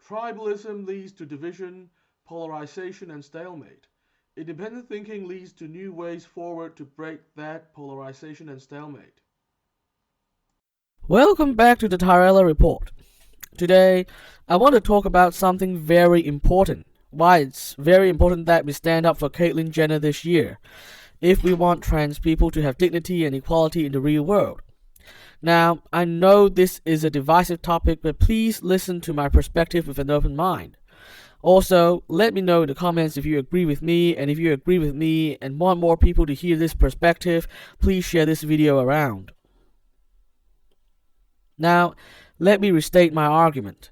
Tribalism leads to division, polarization, and stalemate. Independent thinking leads to new ways forward to break that polarization and stalemate. Welcome back to the Tyrella Report. Today, I want to talk about something very important. Why it's very important that we stand up for Caitlyn Jenner this year, if we want trans people to have dignity and equality in the real world. Now, I know this is a divisive topic, but please listen to my perspective with an open mind. Also, let me know in the comments if you agree with me, and if you agree with me and want more people to hear this perspective, please share this video around. Now, let me restate my argument.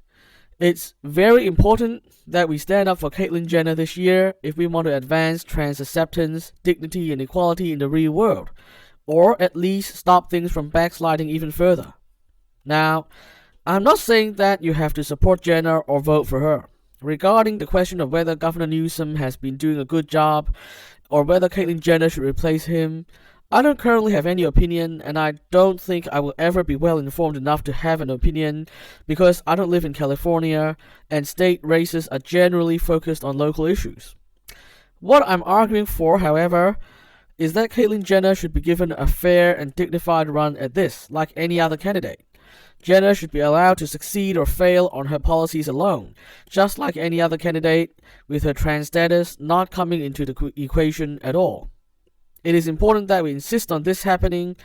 It's very important that we stand up for Caitlyn Jenner this year if we want to advance trans acceptance, dignity, and equality in the real world, or at least stop things from backsliding even further. Now, I'm not saying that you have to support Jenner or vote for her. Regarding the question of whether Governor Newsom has been doing a good job or whether Caitlyn Jenner should replace him, I don't currently have any opinion, and I don't think I will ever be well informed enough to have an opinion because I don't live in California and state races are generally focused on local issues. What I'm arguing for, however, is that Caitlyn Jenner should be given a fair and dignified run at this, like any other candidate. Jenner should be allowed to succeed or fail on her policies alone, just like any other candidate, with her trans status not coming into the equation at all. It is important that we insist on this happening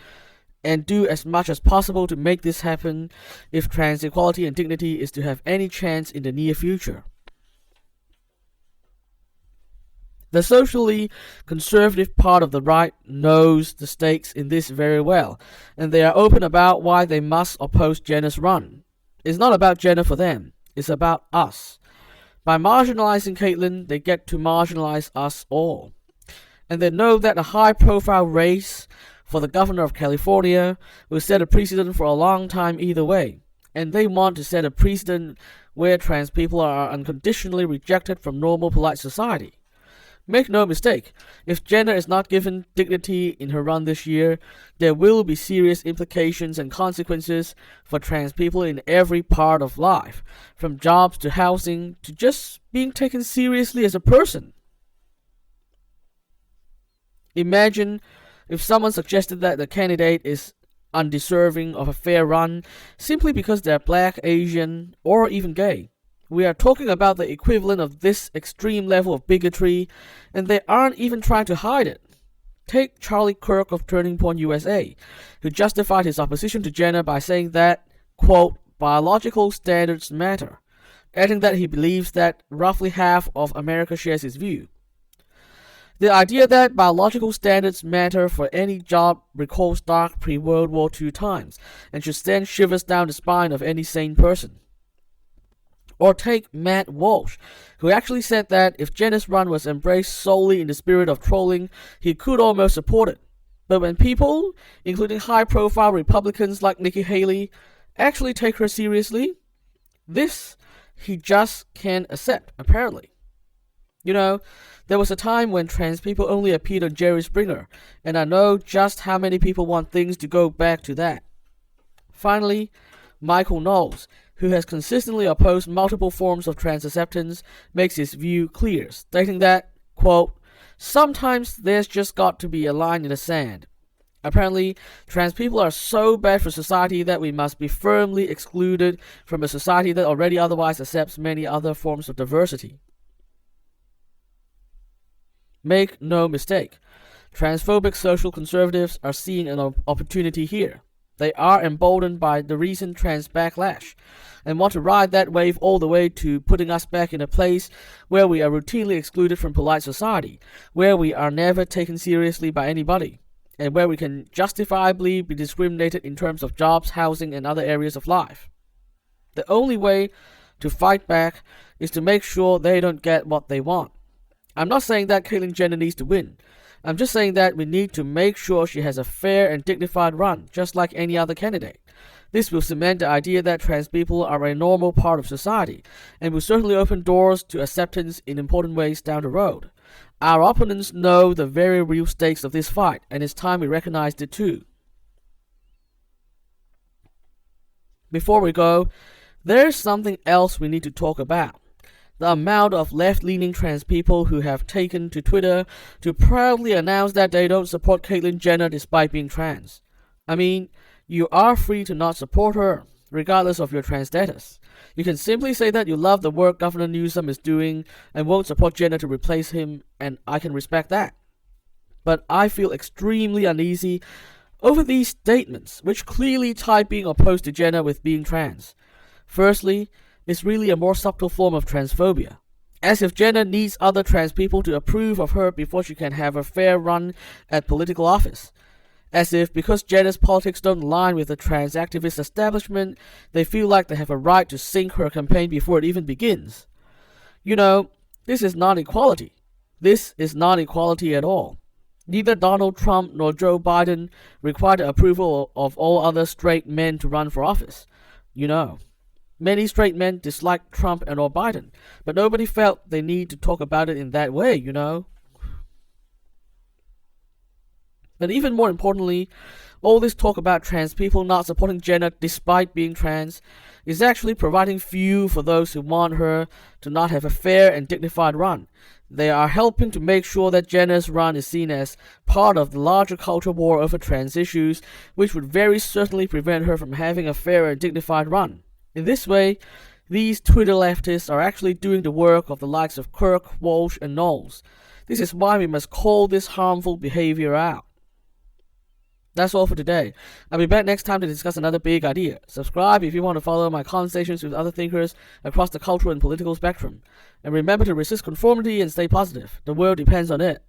and do as much as possible to make this happen if trans equality and dignity is to have any chance in the near future. The socially conservative part of the right knows the stakes in this very well, and they are open about why they must oppose Jenner's run. It's not about Jenner for them, it's about us. By marginalizing Caitlyn, they get to marginalize us all. And they know that a high-profile race for the governor of California will set a precedent for a long time either way, and they want to set a precedent where trans people are unconditionally rejected from normal polite society. Make no mistake, if Jenner is not given dignity in her run this year, there will be serious implications and consequences for trans people in every part of life, from jobs to housing to just being taken seriously as a person. Imagine if someone suggested that the candidate is undeserving of a fair run simply because they're black, Asian, or even gay. We are talking about the equivalent of this extreme level of bigotry, and they aren't even trying to hide it. Take Charlie Kirk of Turning Point USA, who justified his opposition to Jenner by saying that, quote, biological standards matter, adding that he believes that roughly half of America shares his view. The idea that biological standards matter for any job recalls dark pre-World War II times, and should send shivers down the spine of any sane person. Or take Matt Walsh, who actually said that if Jenner's run was embraced solely in the spirit of trolling, he could almost support it. But when people, including high-profile Republicans like Nikki Haley, actually take her seriously, this he just can't accept, apparently. You know, there was a time when trans people only appeared on Jerry Springer, and I know just how many people want things to go back to that. Finally, Michael Knowles, who has consistently opposed multiple forms of trans acceptance, makes his view clear, stating that, quote, sometimes there's just got to be a line in the sand. Apparently, trans people are so bad for society that we must be firmly excluded from a society that already otherwise accepts many other forms of diversity. Make no mistake, transphobic social conservatives are seeing an opportunity here. They are emboldened by the recent trans backlash and want to ride that wave all the way to putting us back in a place where we are routinely excluded from polite society, where we are never taken seriously by anybody, and where we can justifiably be discriminated in terms of jobs, housing, and other areas of life. The only way to fight back is to make sure they don't get what they want. I'm not saying that Caitlyn Jenner needs to win. I'm just saying that we need to make sure she has a fair and dignified run, just like any other candidate. This will cement the idea that trans people are a normal part of society, and will certainly open doors to acceptance in important ways down the road. Our opponents know the very real stakes of this fight, and it's time we recognized it too. Before we go, There's something else we need to talk about. The amount of left-leaning trans people who have taken to Twitter to proudly announce that they don't support Caitlyn Jenner despite being trans. I mean, you are free to not support her, regardless of your trans status. You can simply say that you love the work Governor Newsom is doing and won't support Jenner to replace him, and I can respect that. But I feel extremely uneasy over these statements, which clearly tie being opposed to Jenner with being trans. Firstly, it's really a more subtle form of transphobia, as if Jenner needs other trans people to approve of her before she can have a fair run at political office. As if because Jenner's politics don't align with the trans activist establishment, they feel like they have a right to sink her campaign before it even begins. You know, this is not equality. This is not equality at all. Neither Donald Trump nor Joe Biden require the approval of all other straight men to run for office. You know, many straight men dislike Trump and or Biden, but nobody felt they need to talk about it in that way, you know. But even more importantly, all this talk about trans people not supporting Jenner despite being trans is actually providing fuel for those who want her to not have a fair and dignified run. They are helping to make sure that Jenner's run is seen as part of the larger culture war over trans issues, which would very certainly prevent her from having a fair and dignified run. In this way, these Twitter leftists are actually doing the work of the likes of Kirk, Walsh, and Knowles. This is why we must call this harmful behavior out. That's all for today. I'll be back next time to discuss another big idea. Subscribe if you want to follow my conversations with other thinkers across the cultural and political spectrum. And remember to resist conformity and stay positive. The world depends on it.